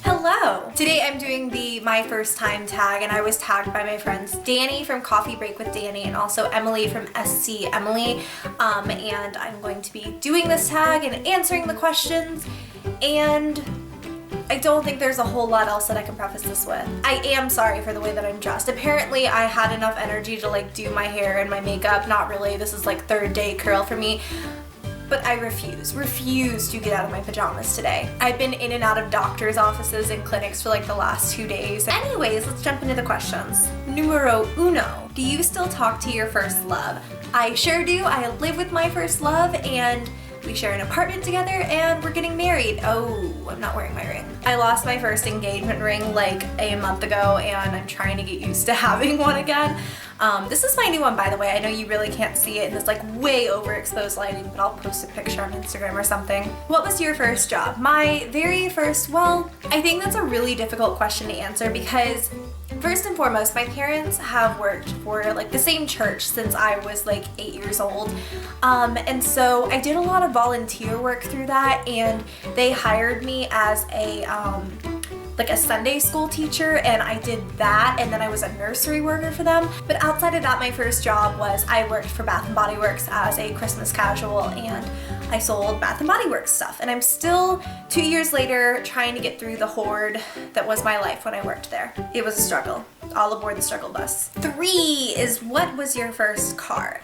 Hello! Today I'm doing the my first time tag, and I was tagged by my friends Dani from Coffee Break with Dani and also Emily from scemilyy, and I'm going to be doing this tag and answering the questions, and I don't think there's a whole lot else that I can preface this with. I am sorry for the way that I'm dressed. Apparently I had enough energy to like do my hair and my makeup. Not really, this is like third day curl for me. But I refuse to get out of my pajamas today. I've been in and out of doctor's offices and clinics for like the last 2 days. Anyways, let's jump into the questions. Numero uno, do you still talk to your first love? I sure do. I live with my first love and we share an apartment together and we're getting married. Oh, I'm not wearing my ring. I lost my first engagement ring like a month ago and I'm trying to get used to having one again. This is my new one, by the way. I know you really can't see it in this like way overexposed lighting, but I'll post a picture on Instagram or something. What was your first job? My very first, well, I think that's a really difficult question to answer because first and foremost, my parents have worked for like the same church since I was like 8 years old. And so I did a lot of volunteer work through that, and they hired me as a Sunday school teacher, and I did that, and then I was a nursery worker for them. But outside of that, my first job was I worked for Bath & Body Works as a Christmas casual, and I sold Bath & Body Works stuff. And I'm still 2 years later trying to get through the horde that was my life when I worked there. It was a struggle. All aboard the struggle bus. 3 is, what was your first car?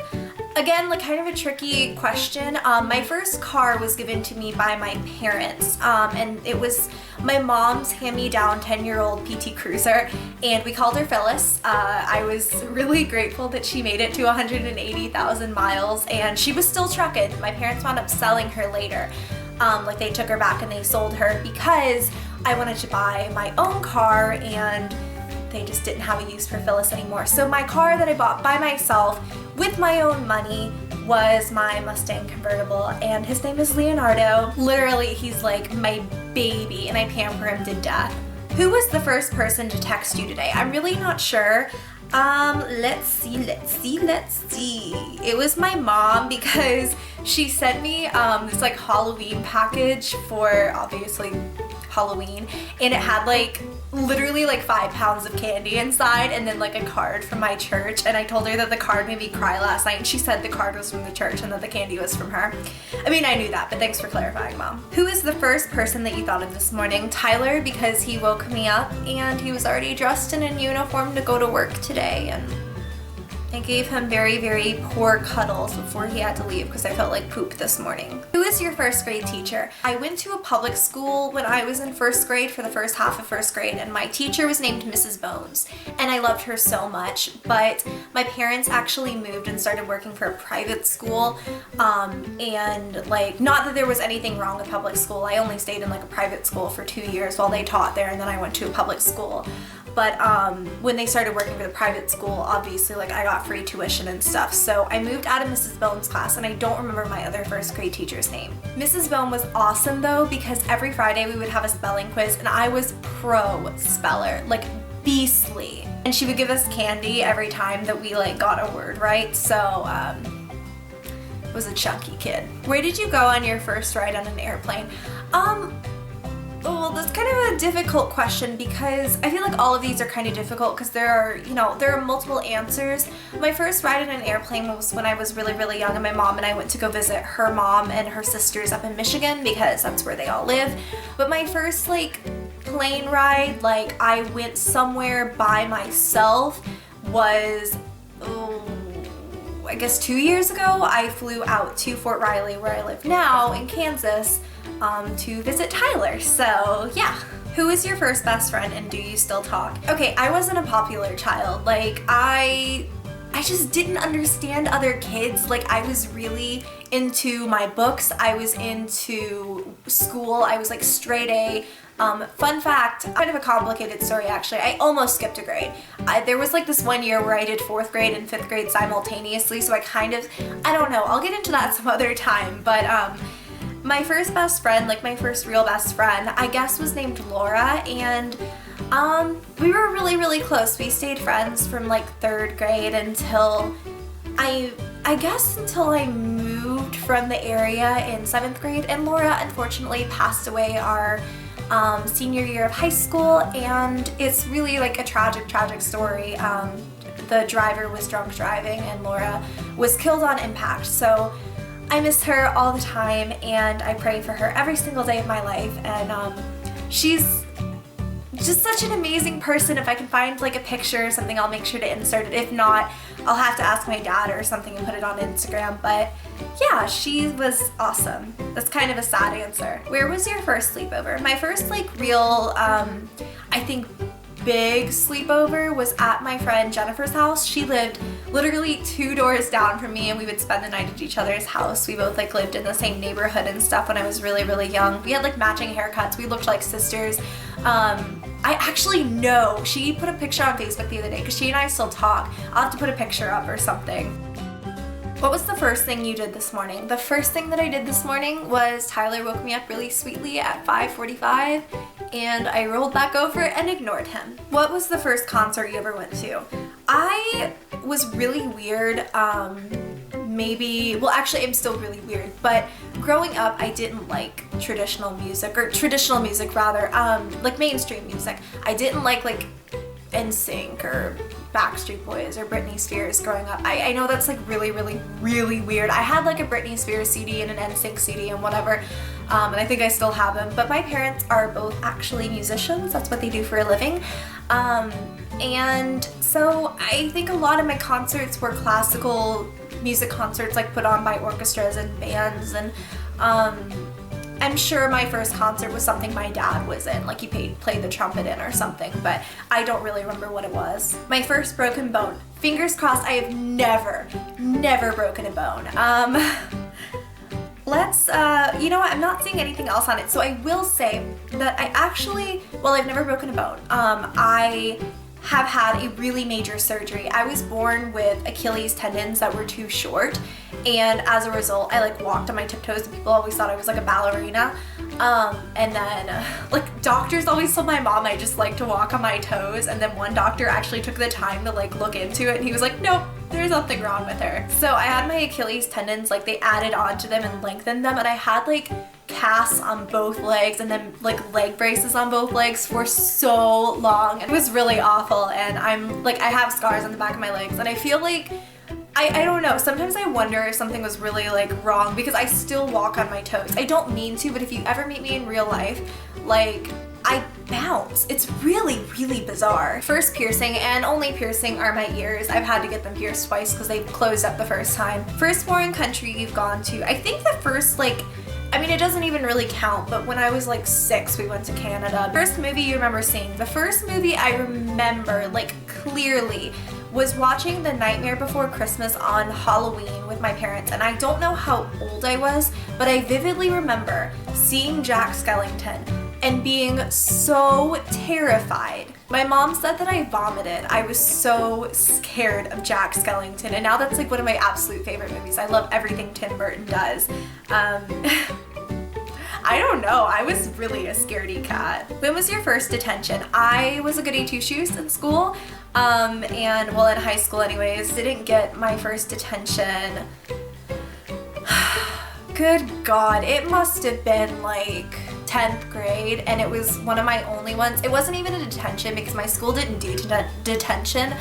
Again, like kind of a tricky question. My first car was given to me by my parents, and it was my mom's hand-me-down 10-year-old PT Cruiser, and we called her Phyllis. I was really grateful that she made it to 180,000 miles, and she was still trucking. My parents wound up selling her later. Like they took her back and they sold her because I wanted to buy my own car, and they just didn't have a use for Phyllis anymore. So my car that I bought by myself with my own money was my Mustang convertible, and his name is Leonardo. Literally, he's like my baby and I pamper him to death. Who was the first person to text you today? I'm really not sure. Let's see. It was my mom because she sent me this like Halloween package for obviously Halloween, and it had like literally like 5 pounds of candy inside and then like a card from my church, and I told her that the card made me cry last night and she said the card was from the church and that the candy was from her. I mean, I knew that, but thanks for clarifying, Mom. Who is the first person that you thought of this morning? Tyler, because he woke me up and he was already dressed in a uniform to go to work today, and I gave him very, very poor cuddles before he had to leave because I felt like poop this morning. Who is your first grade teacher? I went to a public school when I was in first grade for the first half of first grade, and my teacher was named Mrs. Bones, and I loved her so much, but my parents actually moved and started working for a private school, and like, not that there was anything wrong with public school. I only stayed in like a private school for 2 years while they taught there, and then I went to a public school. But when they started working for the private school, obviously like I got free tuition and stuff. So I moved out of Mrs. Bones' class, and I don't remember my other first grade teacher's name. Mrs. Bone was awesome though, because every Friday we would have a spelling quiz, and I was pro speller, like beastly. And she would give us candy every time that we like got a word right. So was a chunky kid. Where did you go on your first ride on an airplane? Well, that's kind of a difficult question because I feel like all of these are kind of difficult because there are multiple answers. My first ride in an airplane was when I was really, really young, and my mom and I went to go visit her mom and her sisters up in Michigan because that's where they all live. But my first like plane ride, like I went somewhere by myself, was I guess 2 years ago. I flew out to Fort Riley, where I live now in Kansas, to visit Tyler. So yeah. Who is your first best friend, and do you still talk? Okay, I wasn't a popular child. Like I just didn't understand other kids. Like I was really into my books. I was into school. I was like straight A. Fun fact, kind of a complicated story actually, I almost skipped a grade. There was like this one year where I did 4th grade and 5th grade simultaneously, so I don't know, I'll get into that some other time, but my first best friend, like my first real best friend, I guess was named Laura, and we were really, really close. We stayed friends from like 3rd grade until I guess until I moved from the area in 7th grade, and Laura unfortunately passed away our senior year of high school, and it's really like a tragic story. The driver was drunk driving and Laura was killed on impact. So I miss her all the time and I pray for her every single day of my life, and she's just such an amazing person. If I can find like a picture or something, I'll make sure to insert it. If not, I'll have to ask my dad or something and put it on Instagram. But yeah, she was awesome. That's kind of a sad answer. Where was your first sleepover? My first like real, I think big sleepover was at my friend Jennifer's house. She lived literally 2 doors down from me, and we would spend the night at each other's house. We both like lived in the same neighborhood and stuff when I was really young. We had like matching haircuts. We looked like sisters. I actually know, she put a picture on Facebook the other day because she and I still talk. I'll have to put a picture up or something. What was the first thing you did this morning? The first thing that I did this morning was Tyler woke me up really sweetly at 5:45 and I rolled back over and ignored him. What was the first concert you ever went to? I was really weird. Well, actually I'm still really weird, but growing up I didn't like traditional music rather, like mainstream music. I didn't like NSYNC or Backstreet Boys or Britney Spears growing up. I know that's like really weird. I had like a Britney Spears CD and an NSYNC CD and whatever, and I think I still have them, but my parents are both actually musicians. That's what they do for a living. And so I think a lot of my concerts were classical music concerts like put on by orchestras and bands, and I'm sure my first concert was something my dad was in, like he played the trumpet in or something, but I don't really remember what it was. My first broken bone. Fingers crossed I have never broken a bone. You know what, I'm not seeing anything else on it, so I will say that I've never broken a bone. I have had a really major surgery. I was born with Achilles tendons that were too short, and as a result I like walked on my tiptoes and people always thought I was like a ballerina. And then like doctors always told my mom I just like to walk on my toes, and then one doctor actually took the time to like look into it and he was like, nope, there's nothing wrong with her. So I had my Achilles tendons, like they added onto them and lengthened them, and I had like casts on both legs and then like leg braces on both legs for so long. It was really awful, and I have scars on the back of my legs, and I feel like I don't know, sometimes I wonder if something was really like wrong because I still walk on my toes. I don't mean to, but if you ever meet me in real life, like I bounce. It's really bizarre. First piercing and only piercing are my ears. I've had to get them pierced twice because they closed up the first time. First foreign country you've gone to. I think the first it doesn't even really count, but when I was like 6, we went to Canada. First movie you remember seeing? The first movie I remember like clearly was watching The Nightmare Before Christmas on Halloween with my parents, and I don't know how old I was, but I vividly remember seeing Jack Skellington and being so terrified. My mom said that I vomited. I was so scared of Jack Skellington, and now that's like one of my absolute favorite movies. I love everything Tim Burton does. I don't know, I was really a scaredy cat. When was your first detention? I was a goody two-shoes in school, and well, in high school anyways. Didn't get my first detention. Good God, it must have been like 10th grade, and it was one of my only ones. It wasn't even a detention because my school didn't do detention.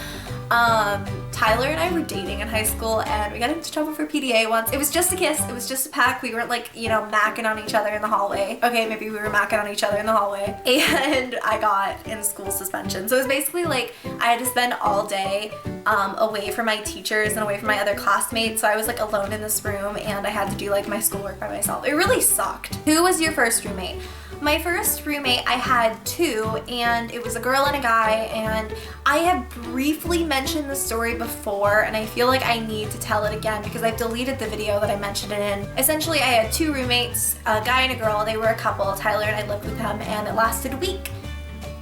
Tyler and I were dating in high school, and we got into trouble for PDA once. It was just a kiss, it was just a peck. We weren't like, macking on each other in the hallway. Okay, maybe we were macking on each other in the hallway. And I got in school suspension. So it was basically like I had to spend all day away from my teachers and away from my other classmates. So I was like alone in this room, and I had to do like my schoolwork by myself. It really sucked. Who was your first roommate? My first roommate, I had 2, and it was a girl and a guy, and I have briefly mentioned the story before, and I feel like I need to tell it again because I've deleted the video that I mentioned it in. Essentially, I had 2 roommates, a guy and a girl. They were a couple. Tyler and I lived with them, and it lasted a week.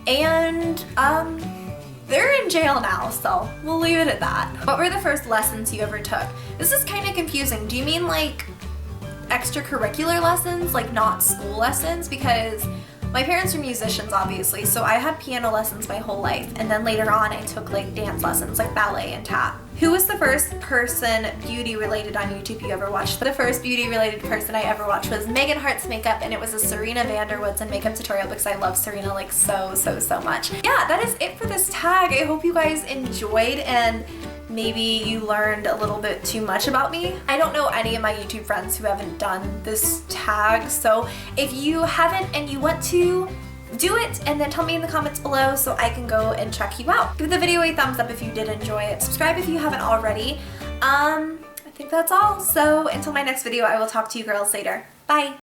And they're in jail now, so we'll leave it at that. What were the first lessons you ever took? This is kind of confusing. Do you mean like extracurricular lessons, like not school lessons? Because My parents are musicians, obviously, so I had piano lessons my whole life, and then later on I took like dance lessons, like ballet and tap. Who was the first person beauty related on YouTube you ever watched? The first beauty related person I ever watched was Megan Hart's makeup, and it was a Serena Vanderwoodson makeup tutorial because I love Serena like so much. Yeah, that is it for this tag. I hope you guys enjoyed and maybe you learned a little bit too much about me. I don't know any of my YouTube friends who haven't done this tag, so if you haven't and you want to, do it and then tell me in the comments below so I can go and check you out. Give the video a thumbs up if you did enjoy it. Subscribe if you haven't already. I think that's all. So until my next video, I will talk to you girls later. Bye.